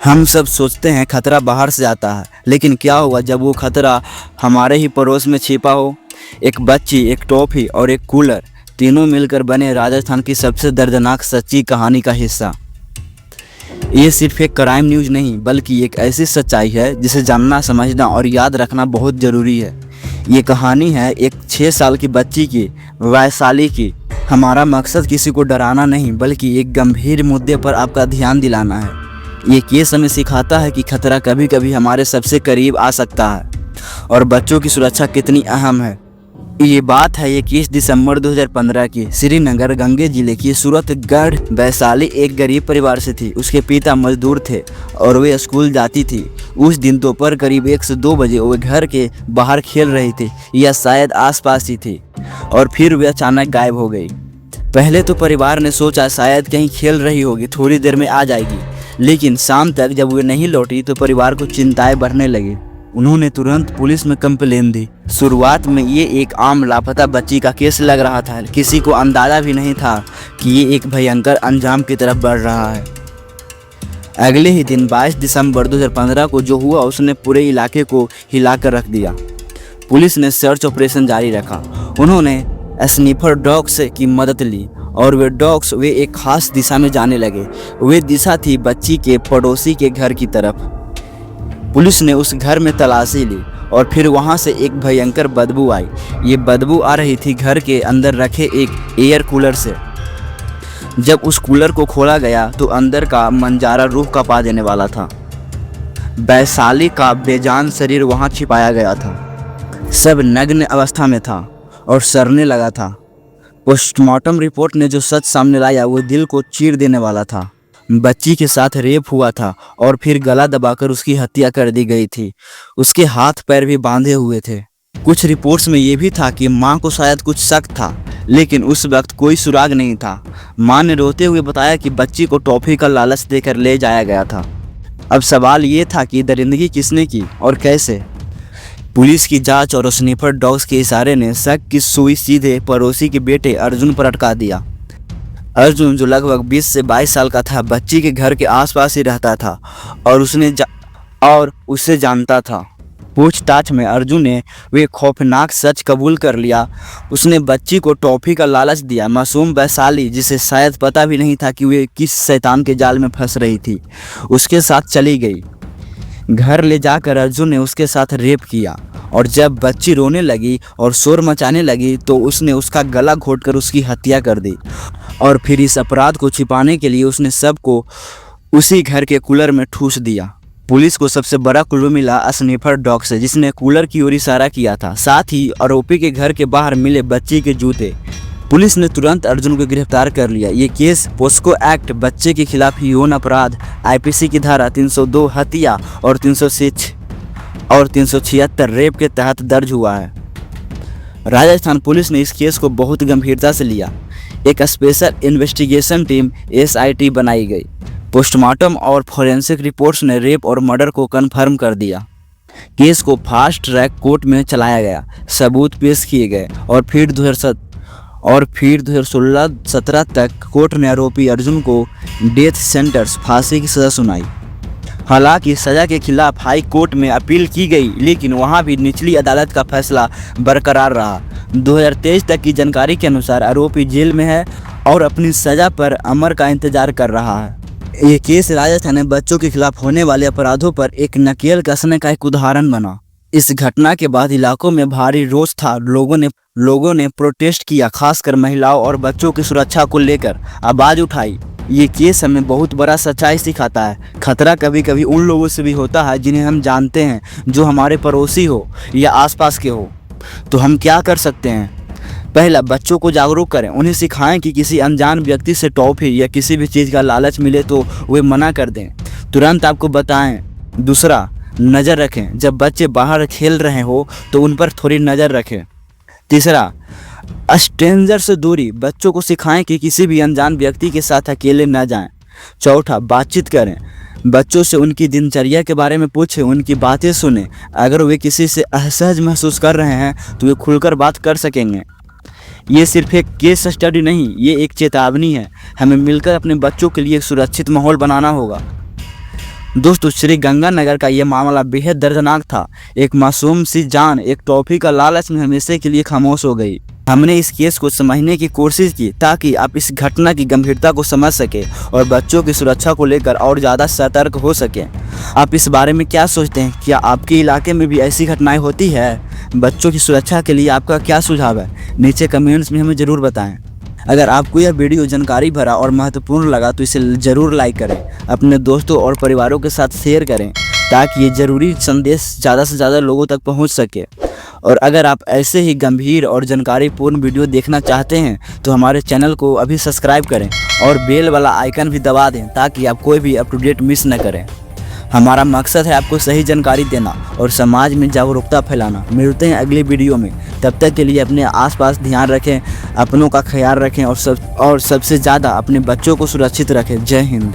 हम सब सोचते हैं खतरा बाहर से आता है, लेकिन क्या हुआ जब वो खतरा हमारे ही पड़ोस में छिपा हो। एक बच्ची, एक टॉफी और एक कूलर, तीनों मिलकर बने राजस्थान की सबसे दर्दनाक सच्ची कहानी का हिस्सा। ये सिर्फ एक क्राइम न्यूज़ नहीं, बल्कि एक ऐसी सच्चाई है जिसे जानना, समझना और याद रखना बहुत ज़रूरी है। ये कहानी है एक 6 साल की बच्ची की, वैशाली की। हमारा मकसद किसी को डराना नहीं, बल्कि एक गंभीर मुद्दे पर आपका ध्यान दिलाना है। ये केस हमें सिखाता है कि खतरा कभी कभी हमारे सबसे करीब आ सकता है और बच्चों की सुरक्षा कितनी अहम है। ये बात है 21 दिसंबर 2015 की। श्रीनगर गंगे जिले की सूरतगढ़ वैशाली एक गरीब परिवार से थी। उसके पिता मजदूर थे और वे स्कूल जाती थी। उस दिन दोपहर करीब 1 से 2 बजे वे घर के बाहर खेल रही थी या शायद आसपास ही थी, और फिर वे अचानक गायब हो गई। पहले तो परिवार ने सोचा शायद कहीं खेल रही होगी, थोड़ी देर में आ जाएगी। लेकिन शाम तक जब वे नहीं लौटी तो परिवार को चिंताएं बढ़ने लगी। उन्होंने तुरंत पुलिस में कंप्लेन दी। शुरुआत में ये एक आम लापता बच्ची का केस लग रहा था। किसी को अंदाजा भी नहीं था कि ये एक भयंकर अंजाम की तरफ बढ़ रहा है। अगले ही दिन 22 दिसंबर 2015 को जो हुआ उसने पूरे इलाके को हिलाकर रख दिया। पुलिस ने सर्च ऑपरेशन जारी रखा। उन्होंने स्नीफर डॉग्स की मदद ली और वे एक खास दिशा में जाने लगे। वे दिशा थी बच्ची के पड़ोसी के घर की तरफ। पुलिस ने उस घर में तलाशी ली और फिर वहां से एक भयंकर बदबू आई। ये बदबू आ रही थी घर के अंदर रखे एक एयर कूलर से। जब उस कूलर को खोला गया तो अंदर का मंजारा रूह कांपा देने वाला था। वैशाली का बेजान शरीर वहां छिपाया गया था। सब नग्न अवस्था में था और सड़ने लगा था। पोस्टमार्टम रिपोर्ट ने जो सच सामने लाया वो दिल को चीर देने वाला था। बच्ची के साथ रेप हुआ था और फिर गला दबाकर उसकी हत्या कर दी गई थी। उसके हाथ पैर भी बांधे हुए थे। कुछ रिपोर्ट्स में ये भी था कि मां को शायद कुछ शक था, लेकिन उस वक्त कोई सुराग नहीं था। मां ने रोते हुए बताया कि बच्ची को टॉफी का लालच देकर ले जाया गया था। अब सवाल ये था कि दरिंदगी किसने की और कैसे। पुलिस की जांच और स्नीफर डॉग्स के इशारे ने शक की सुई सीधे पड़ोसी के बेटे अर्जुन पर अटका दिया। अर्जुन, जो लगभग 20 से 22 साल का था, बच्ची के घर के आसपास ही रहता था और उसे जानता था। पूछताछ में अर्जुन ने वे खौफनाक सच कबूल कर लिया। उसने बच्ची को टॉफी का लालच दिया। मासूम वैशाली, जिसे शायद पता भी नहीं था कि वे किस शैतान के जाल में फंस रही थी, उसके साथ चली गई। घर ले जाकर अर्जुन ने उसके साथ रेप किया और जब बच्ची रोने लगी और शोर मचाने लगी तो उसने उसका गला घोंटकर उसकी हत्या कर दी। और फिर इस अपराध को छिपाने के लिए उसने सबको उसी घर के कूलर में ठूस दिया। पुलिस को सबसे बड़ा क्लू मिला स्नीफर डॉग से, जिसने कूलर की ओर इशारा किया था। साथ ही आरोपी के घर के बाहर मिले बच्ची के जूते। पुलिस ने तुरंत अर्जुन को गिरफ्तार कर लिया। ये केस पोस्को एक्ट, बच्चे के खिलाफ यौन अपराध, आईपीसी की धारा 302 हत्या और 376 रेप के तहत दर्ज हुआ है। राजस्थान पुलिस ने इस केस को बहुत गंभीरता से लिया। एक स्पेशल इन्वेस्टिगेशन टीम SIT बनाई गई। पोस्टमार्टम और फोरेंसिक रिपोर्ट्स ने रेप और मर्डर को कन्फर्म कर दिया। केस को फास्ट ट्रैक कोर्ट में चलाया गया, सबूत पेश किए गए और फिर 2016-17 तक कोर्ट ने आरोपी अर्जुन को डेथ सेंटेंस, फांसी की सजा सुनाई। हालांकि सजा के खिलाफ हाई कोर्ट में अपील की गई, लेकिन वहां भी निचली अदालत का फैसला बरकरार रहा। 2023 तक की जानकारी के अनुसार आरोपी जेल में है और अपनी सजा पर अमर का इंतजार कर रहा है। ये केस राजस्थान में बच्चों के खिलाफ होने वाले अपराधों पर एक नकेल कसने का एक उदाहरण बना। इस घटना के बाद इलाकों में भारी रोष था। लोगों ने प्रोटेस्ट किया, खासकर महिलाओं और बच्चों की सुरक्षा को लेकर आवाज उठाई। ये केस हमें बहुत बड़ा सच्चाई सिखाता है। खतरा कभी कभी उन लोगों से भी होता है जिन्हें हम जानते हैं, जो हमारे पड़ोसी हो या आसपास के हो। तो हम क्या कर सकते हैं? पहला, बच्चों को जागरूक करें। उन्हें सिखाएं कि किसी अनजान व्यक्ति से टॉफी या किसी भी चीज़ का लालच मिले तो वे मना कर दें, तुरंत आपको बताएं। दूसरा, नज़र रखें। जब बच्चे बाहर खेल रहे हो तो उन पर थोड़ी नज़र रखें। तीसरा, स्ट्रेंजर से दूरी। बच्चों को सिखाएं कि किसी भी अनजान व्यक्ति के साथ अकेले न जाएं। चौथा, बातचीत करें। बच्चों से उनकी दिनचर्या के बारे में पूछें, उनकी बातें सुनें। अगर वे किसी से असहज महसूस कर रहे हैं तो वे खुलकर बात कर सकेंगे। ये सिर्फ एक केस स्टडी नहीं, ये एक चेतावनी है। हमें मिलकर अपने बच्चों के लिए एक सुरक्षित माहौल बनाना होगा। दोस्तों श्री गंगानगर का ये मामला बेहद दर्दनाक था। एक मासूम सी जान एक टॉफी का लालच में हमेशा के लिए खामोश हो गई। हमने इस केस को समझने की कोशिश की ताकि आप इस घटना की गंभीरता को समझ सके और बच्चों की सुरक्षा को लेकर और ज़्यादा सतर्क हो सके। आप इस बारे में क्या सोचते हैं? क्या आपके इलाके में भी ऐसी घटनाएं होती है? बच्चों की सुरक्षा के लिए आपका क्या सुझाव है? नीचे कमेंट्स में हमें ज़रूर बताएं। अगर आपको यह वीडियो जानकारी भरा और महत्वपूर्ण लगा तो इसे ज़रूर लाइक करें, अपने दोस्तों और परिवारों के साथ शेयर करें ताकि ये ज़रूरी संदेश ज़्यादा से ज़्यादा लोगों तक पहुंच सके। और अगर आप ऐसे ही गंभीर और जानकारीपूर्ण वीडियो देखना चाहते हैं तो हमारे चैनल को अभी सब्सक्राइब करें और बेल वाला आइकन भी दबा दें ताकि आप कोई भी अप टू डेट मिस न करें। हमारा मकसद है आपको सही जानकारी देना और समाज में जागरूकता फैलाना। मिलते हैं अगली वीडियो में, तब तक के लिए अपने आसपास ध्यान रखें, अपनों का ख्याल रखें और सबसे ज़्यादा अपने बच्चों को सुरक्षित रखें। जय हिंद।